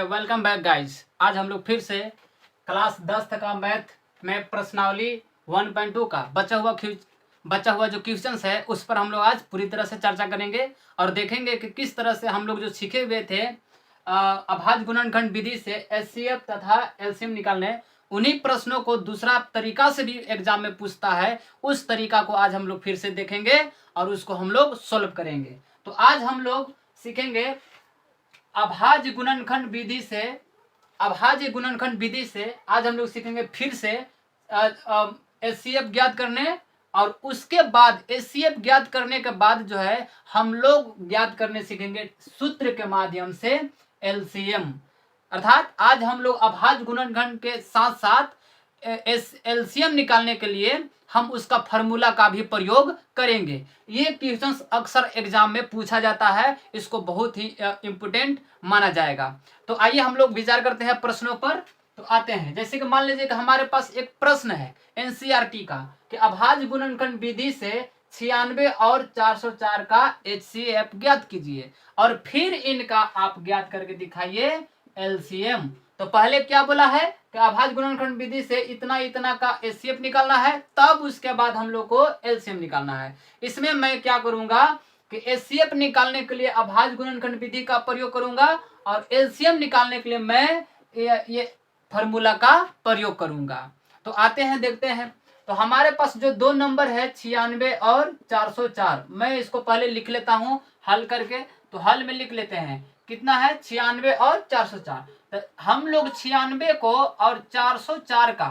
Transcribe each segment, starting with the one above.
Welcome back guys. आज हम लोग फिर से क्लास 10 का मैथ में प्रश्नावली 1.2 का बचा हुआ जो क्वेश्चंस है उस पर हम लोग आज पूरी तरह से चर्चा करेंगे और देखेंगे कि किस तरह से हम लोग जो सीखे हुए थे अभाज्य गुणनखंड विधि से एचसीएफ तथा एलसीएम निकालने, उन्हीं प्रश्नों को दूसरा तरीका से भी एग्जाम में पूछता है। उस तरीका को आज हम लोग फिर से देखेंगे और उसको हम लोग सोल्व करेंगे। तो आज हम लोग सीखेंगे अभाज्य गुणनखंड विधि से आज हम लोग सीखेंगे फिर से एचसीएफ ज्ञात करने, और उसके बाद एचसीएफ ज्ञात करने के बाद जो है हम लोग ज्ञात करने सीखेंगे सूत्र के माध्यम से एलसीएम। अर्थात आज हम लोग अभाज्य गुणनखंड के साथ साथ एलसीएम निकालने के लिए हम उसका फॉर्मूला का भी प्रयोग करेंगे। ये क्वेश्चंस अक्सर एग्जाम में पूछा जाता है, इसको बहुत ही इम्पोर्टेंट माना जाएगा। तो आइए हम लोग विचार करते हैं प्रश्नों पर। तो आते हैं, जैसे कि मान लीजिए कि हमारे पास एक प्रश्न है एनसीईआरटी का कि अभाज्य गुणनखंड विधि से 96 और 404 का एचसीएफ ज्ञात कीजिए और फिर इनका आप ज्ञात करके दिखाइए एलसीएम। तो पहले क्या बोला है कि अभाज्य गुणनखंड विधि से इतना इतना का एचसीएफ निकालना है, तब उसके बाद हम लोग को एलसीएम निकालना है। इसमें मैं क्या करूंगा कि एचसीएफ निकालने के लिए अभाज्य गुणनखंड विधि का प्रयोग करूंगा और एलसीएम निकालने के लिए मैं ये फॉर्मूला का प्रयोग करूंगा। तो आते हैं, देखते हैं। तो हमारे पास जो दो नंबर है 96 और 404, मैं इसको पहले लिख लेता हूं हल करके। तो हल में लिख लेते हैं कितना है 96 और 404। तो हम लोग 96 को और 404 का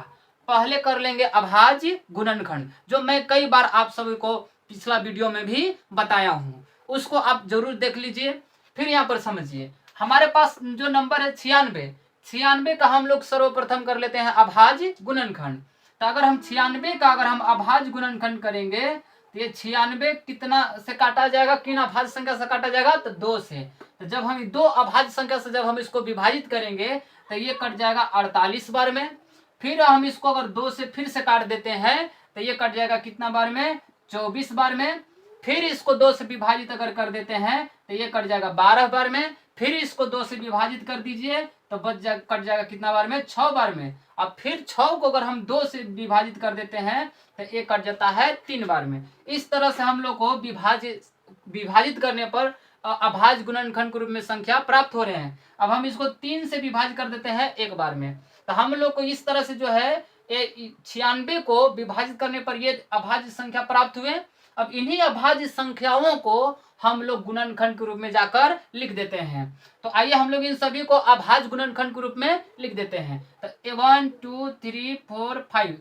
पहले कर लेंगे अभाज्य गुणनखंड, जो मैं कई बार आप सभी को पिछला वीडियो में भी बताया हूं, उसको आप जरूर देख लीजिए। फिर यहाँ पर समझिए, हमारे पास जो नंबर है 96 का हम लोग सर्वप्रथम कर लेते हैं अभाज्य गुणनखंड। तो अगर हम 96 का अगर हम अभाज्य गुणनखंड करेंगे तो ये 96 कितना से काटा जाएगा, किन अभाज्य संख्या से काटा जाएगा, तो 2 से। तो जब हम दो अभाज्य संख्या से जब हम इसको विभाजित करेंगे तो ये कट जाएगा 48 बार में। फिर हम इसको अगर 2 से फिर से काट देते हैं तो ये कट जाएगा कितना बार में, 24 बार में। फिर इसको 2 से विभाजित अगर कर देते हैं तो ये कट जाएगा 12 बार में। फिर इसको 2 से विभाजित कर दीजिए तो कट जाएगा कितना बार में, 6 बार में। अब फिर 6 को अगर हम 2 से विभाजित कर देते हैं तो ये कट जाता है 3 बार में। इस तरह से हम लोग को विभाजित करने पर अभाज्य गुणनखंड के रूप में संख्या प्राप्त हो रहे हैं। अब हम इसको 3 से विभाजित कर देते हैं एक बार में। तो हम लोग को इस तरह से जो है 96 को विभाजित करने पर ये अभाज्य संख्या प्राप्त हुए। अब इन्हीं अभाज्य संख्याओं को हम लोग गुणनखंड के रूप में जाकर लिख देते हैं। तो आइए हम लोग इन सभी को अभाज्य गुणनखंड के रूप में लिख देते हैं। तो 1 2 3 4 5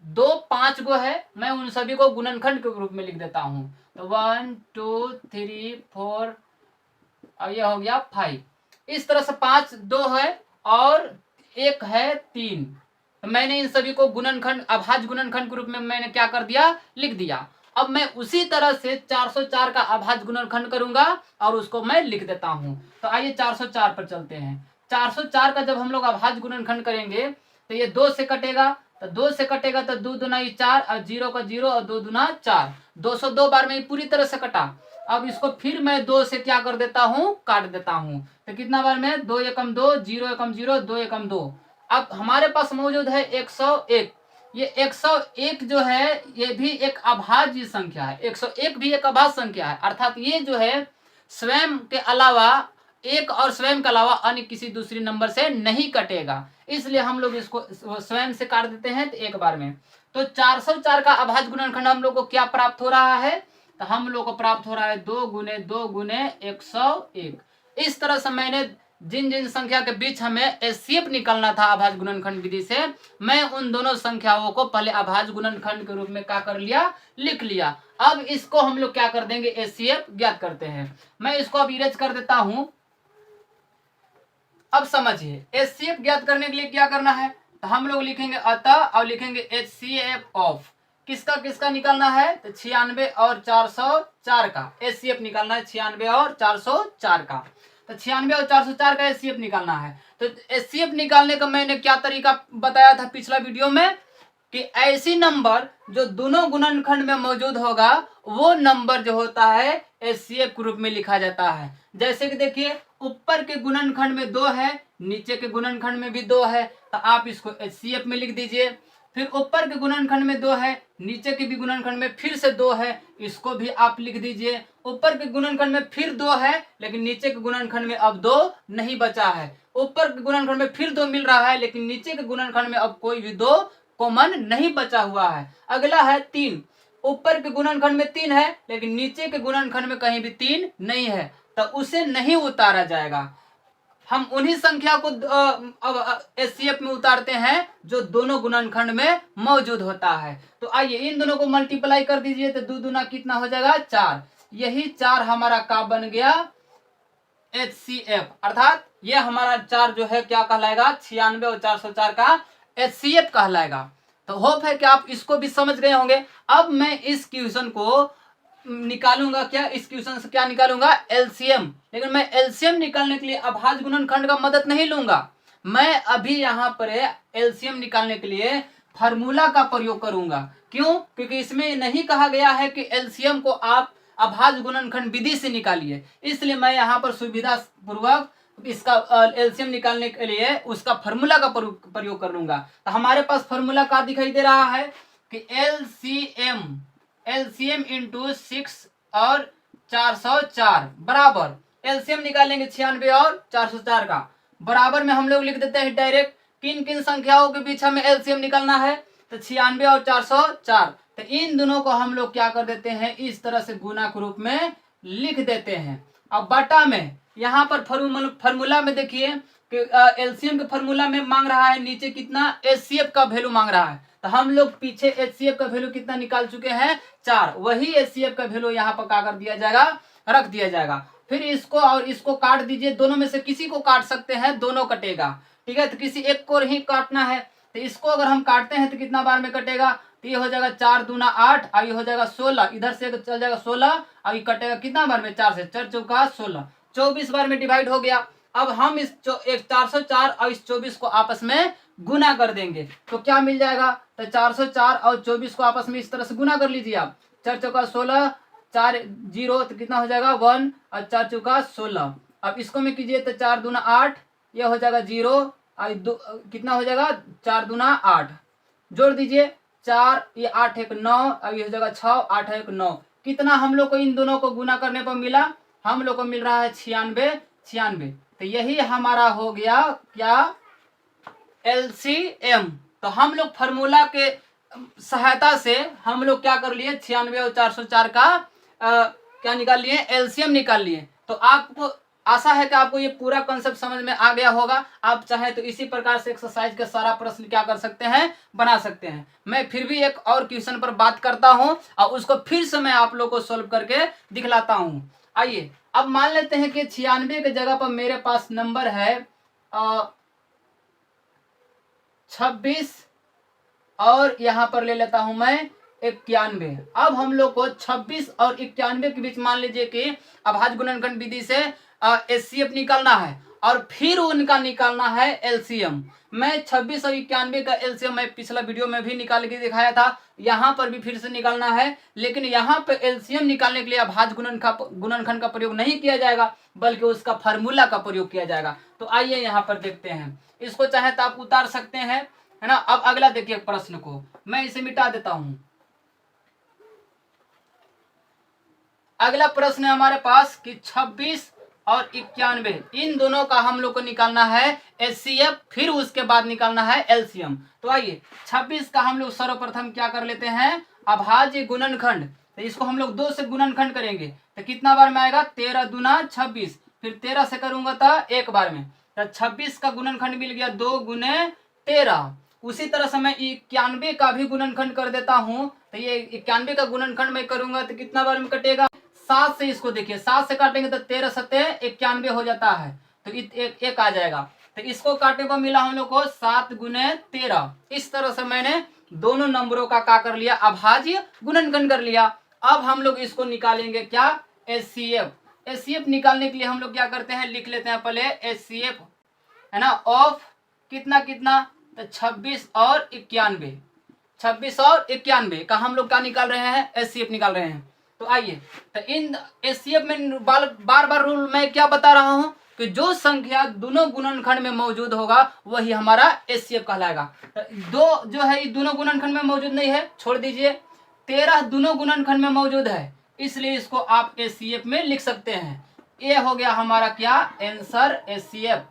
दो 5 गो है, मैं उन सभी को गुणनखंड के रूप में लिख देता हूँ। तो 1 2 3 4 और ये हो गया 5। इस तरह से 5 2 है और 1 है 3। तो मैंने इन सभी को गुणनखंड अभाज्य गुणनखंड के रूप में मैंने क्या कर दिया, लिख दिया। अब मैं उसी तरह से 404 का अभाज्य गुणनखंड करूंगा और उसको मैं लिख देता हूं। तो आइए 404 पर चलते हैं। 404 का जब हम लोग अभाज्य गुणनखंड करेंगे तो ये 2 से कटेगा, तो 2 से कटेगा तो 2 दूना 4 और 0 का 0 और 2 दूना 4, 202 बार में पूरी तरह से कटा। अब इसको फिर मैं 2 से क्या कर देता हूं, काट देता हूं। तो कितना बार में, 2 एकम 2, 0 एकम 0, 2 एकम 2। अब हमारे पास मौजूद है 101। ये 101 जो है ये भी एक अभाज्य संख्या है। 101 भी एक अभाज्य संख्या है, अर्थात ये जो है स्वयं के अलावा एक और स्वयं के अलावा अन्य किसी दूसरी नंबर से नहीं कटेगा, इसलिए हम लोग इसको स्वयं से काट देते हैं तो एक बार में। तो 404 का अभाज्य गुणनखंड हम लोग को क्या प्राप्त हो रहा है, तो हम लोग को प्राप्त हो रहा है 2 गुने 2 गुने 101। इस तरह से मैंने जिन जिन संख्या के बीच हमें एचसीएफ निकालना था अभाज्य गुणनखंड विधि से, मैं उन दोनों संख्याओं को पहले अभाज्य गुणनखंड के रूप में क्या कर लिया, लिख लिया। अब इसको हम लोग क्या कर देंगे, एचसीएफ ज्ञात करते हैं। मैं इसको अब इरेज कर देता हूं। अब समझिए एचसीएफ ज्ञात करने के लिए क्या करना है, तो हम लोग लिखेंगे अतः और लिखेंगे एचसीएफ ऑफ किसका किसका निकालना है, तो 96 और 404 का एचसीएफ निकालना है। 96 और 404 का, तो 96 और 404 का एचसीएफ निकालना है। तो एचसीएफ निकालने का मैंने क्या तरीका बताया था पिछला वीडियो में, कि ऐसी नंबर जो दोनों गुणनखंड में मौजूद होगा वो नंबर जो होता है एचसीएफ के रूप में लिखा जाता है। जैसे कि देखिए ऊपर के गुणनखंड में 2 है, नीचे के गुणनखंड में भी 2 है, तो आप इसको HCF में लिख दीजिए। फिर ऊपर के गुणनखंड में 2 है, नीचे के भी गुणनखंड में फिर से 2 है, इसको भी आप लिख दीजिए। ऊपर के गुणनखंड में फिर 2 है, लेकिन नीचे के गुणनखंड में अब 2 नहीं बचा है। ऊपर के गुणनखंड में फिर 2 मिल रहा है, लेकिन नीचे के गुणनखंड में अब कोई भी 2 कॉमन नहीं बचा हुआ है। अगला है 3। ऊपर के गुणनखंड में 3 है, लेकिन नीचे के गुणनखंड में कहीं भी 3 नहीं है, तो उसे नहीं उतारा जाएगा। हम उन्हीं संख्या को अब HCF में उतारते हैं जो दोनों गुणनखंड में मौजूद होता है। तो आइए इन दोनों को मल्टीप्लाई कर दीजिए, तो 2 दूना कितना हो जाएगा 4। यही 4 हमारा का बन गया HCF, अर्थात ये हमारा 4 जो है क्या कहलाएगा 96 और 404 का HCF कहलाएगा। तो होप है कि आप इसको भी समझ गए होंगे। अब मैं इस क्वेश्चन को निकालूंगा, क्या इस क्वेश्चन से क्या निकालूंगा LCM, लेकिन मैं LCM निकालने के लिए अभाज्य गुणनखंड का मदद नहीं लूंगा। मैं अभी यहाँ पर LCM निकालने के लिए फार्मूला का प्रयोग करूंगा। क्यों? क्योंकि इसमें नहीं कहा गया है कि LCM को आप अभाज्य गुणनखंड विधि से निकालिए, इसलिए मैं यहाँ पर सुविधा पूर्वक इसका LCM निकालने के लिए उसका फार्मूला का प्रयोग कर लूंगा। तो हमारे पास फार्मूला का दिखाई दे रहा है कि LCM इंटू 6 और 404 बराबर, LCM निकालेंगे 96 और 404 का, बराबर में हम लोग लिख देते हैं डायरेक्ट किन किन संख्याओं के बीच हमें LCM निकालना है, तो 96 और 404। तो इन दोनों को हम लोग क्या कर देते हैं, इस तरह से गुना के रूप में लिख देते हैं। अब बटा में यहाँ पर फार्मूला में देखिए कि LCM के फार्मूला में मांग रहा है नीचे कितना HCF का वैल्यू मांग रहा है, तो हम लोग पीछे HCF का वैल्यू कितना निकाल चुके हैं 4, वही HCF का वैल्यू यहाँ पर क्या कर दिया जाएगा, रख दिया जाएगा। फिर इसको और इसको काट दीजिए, दोनों में से किसी को काट सकते हैं, दोनों कटेगा, ठीक है। तो किसी एक को ही काटना है, तो इसको अगर हम काटते हैं तो कितना बार में कटेगा, तो ये हो जाएगा 4 दूना 8 और ये हो जाएगा 16, इधर से चल जाएगा 16 और ये कटेगा कितना बार में 4 से, 4 चौका 16, 24 बार में डिवाइड हो गया। अब हम इस 404 और इस 24 को आपस में गुना कर देंगे, तो क्या मिल जाएगा, तो 404 और 24 को आपस में इस तरह से गुना कर लीजिए आप, 4 चौका 16, 4 0 तो कितना हो जाएगा 1 और 4 चौका 16। अब इसको में कीजिए तो 4 दूना 8, ये हो जाएगा 0 और कितना हो जाएगा 4 दूना 8, जोड़ दीजिए 4, ये 8 1 9 और ये हो जाएगा 6, 8 1 9। कितना हम लोग को इन दोनों को गुना करने पर मिला, हम लोग को मिल रहा है 96। तो यही हमारा हो गया क्या LCM। तो हम लोग फार्मूला के सहायता से हम लोग क्या कर लिए 96 और 404 का क्या निकाल लिए, LCM निकाल लिए। तो आपको आशा है कि आपको ये पूरा कॉन्सेप्ट समझ में आ गया होगा। आप चाहे तो इसी प्रकार से एक्सरसाइज का सारा प्रश्न क्या कर सकते हैं, बना सकते हैं। मैं फिर भी एक और क्वेश्चन पर बात करता हूं और उसको फिर से मैं आप लोग को सोल्व करके दिखलाता हूं। आइए अब मान लेते हैं कि 96 के जगह पर मेरे पास नंबर है 26 और यहाँ पर ले लेता हूं मैं 91। अब हम लोग को 26 और 91 के बीच मान लीजिए कि अभाज्य गुणनखंड विधि से HCF निकालना है और फिर उनका निकालना है LCM। मैं 26 और 91 का LCM मैं पिछला वीडियो में भी निकाल के दिखाया था, यहाँ पर भी फिर से निकालना है, लेकिन यहाँ पे LCM निकालने के लिए अभाज्य गुणनखंड का प्रयोग नहीं किया जाएगा, बल्कि उसका फार्मूला का प्रयोग किया जाएगा। तो आइए यहाँ पर देखते हैं, इसको चाहे तो आप उतार सकते हैं, है ना। अब अगला देखिए प्रश्न को, मैं इसे मिटा देता हूं। अगला प्रश्न है हमारे पास कि 26 और 91 इन दोनों का हम लोग को निकालना है HCF, फिर उसके बाद निकालना है LCM। तो आइए 26 का हम लोग सर्वप्रथम क्या कर लेते हैं, अभाज्य गुणनखंड, तो इसको हम लोग 2 से गुणनखंड करेंगे, तो कितना बार में आएगा 13 दूना 26, फिर 13 से करूंगा तो एक बार में, तो 26 का गुणनखंड मिल गया 2 गुने 13। उसी तरह से मैं 91 का भी गुणनखंड कर देता हूं, तो ये 91 का गुणनखंड मैं करूंगा तो कितना बार में कटेगा, 7 से इसको देखिए, 7 से काटेंगे तो 13 सत्ते 91 हो जाता है, तो एक आ जाएगा। तो इसको काटने पर मिला हम लोग को 7 गुने 13। इस तरह से मैंने दोनों नंबरों का क्या कर लिया, अभाज्य गुणनखंड कर लिया। अब हम लोग इसको निकालेंगे क्या, HCF निकालने के लिए हम लोग क्या करते हैं, लिख लेते हैं पहले HCF, है ना, ऑफ कितना कितना, तो 26 और 91, 26 और 91 का हम लोग क्या निकाल रहे हैं, HCF निकाल रहे हैं। तो आइए, तो इन HCF में बार बार रूल मैं क्या बता रहा हूं कि जो संख्या दोनों गुणनखंड में मौजूद होगा वही हमारा एचसीएफ कहलाएगा। दो जो है ये दोनों गुणनखंड में मौजूद नहीं है, छोड़ दीजिए। 13 दोनों गुणनखंड में मौजूद है, इसलिए इसको आप एचसीएफ में लिख सकते हैं। ये हो गया हमारा क्या आंसर एचसीएफ।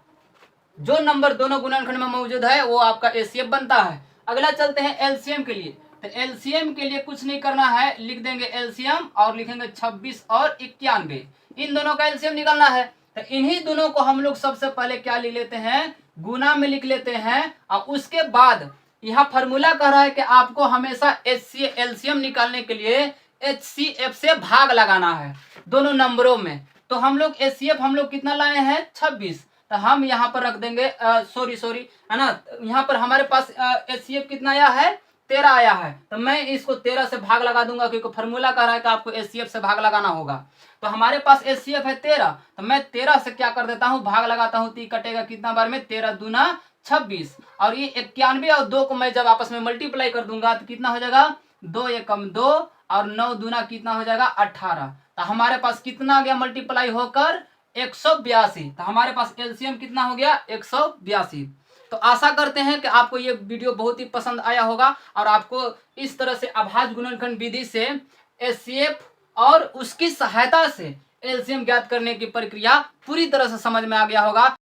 जो नंबर दोनों गुणनखंड में मौजूद है वो आपका एचसीएफ बनता है। अगला चलते हैं एलसीएम के लिए। तो एलसीएम के लिए कुछ नहीं करना है, लिख देंगे एलसीएम और लिखेंगे 26 और 91। इन दोनों का एलसीएम निकालना है। तो इन्हीं दोनों को हम लोग सबसे पहले क्या लिख लेते हैं, गुना में लिख लेते हैं। और उसके बाद यहाँ फॉर्मूला कह रहा है कि आपको हमेशा एलसीएम निकालने के लिए एचसीएफ से भाग लगाना है दोनों नंबरों में। तो हम लोग एचसीएफ हम लोग कितना लाए हैं 26, तो हम यहाँ पर रख देंगे सॉरी है ना, यहाँ पर हमारे पास एचसीएफ कितना आया है 13 आया है। तो मैं इसको 13 से भाग लगा दूंगा क्योंकि फॉर्मूला कह रहा है कि आपको एचसीएफ से भाग लगाना होगा। तो हमारे पास एचसीएफ है 13, तो मैं 13 से क्या कर देता हूँ भाग लगाता हूँ, 3 कटेगा कितना बार में 13 दूना 26। और ये 91 और 2 को मैं जब आपस में मल्टीप्लाई कर दूंगा तो कितना हो जाएगा 2 एकम 2 और 9 दूना कितना हो जाएगा 18। तो हमारे पास कितना आ गया मल्टीप्लाई होकर 182। तो हमारे पास एलसीएम कितना हो गया 182। तो आशा करते हैं कि आपको ये वीडियो बहुत ही पसंद आया होगा और आपको इस तरह से अभाज्य गुणनखंड विधि से एचसीएफ और उसकी सहायता से एलसीएम ज्ञात करने की प्रक्रिया पूरी तरह से समझ में आ गया होगा।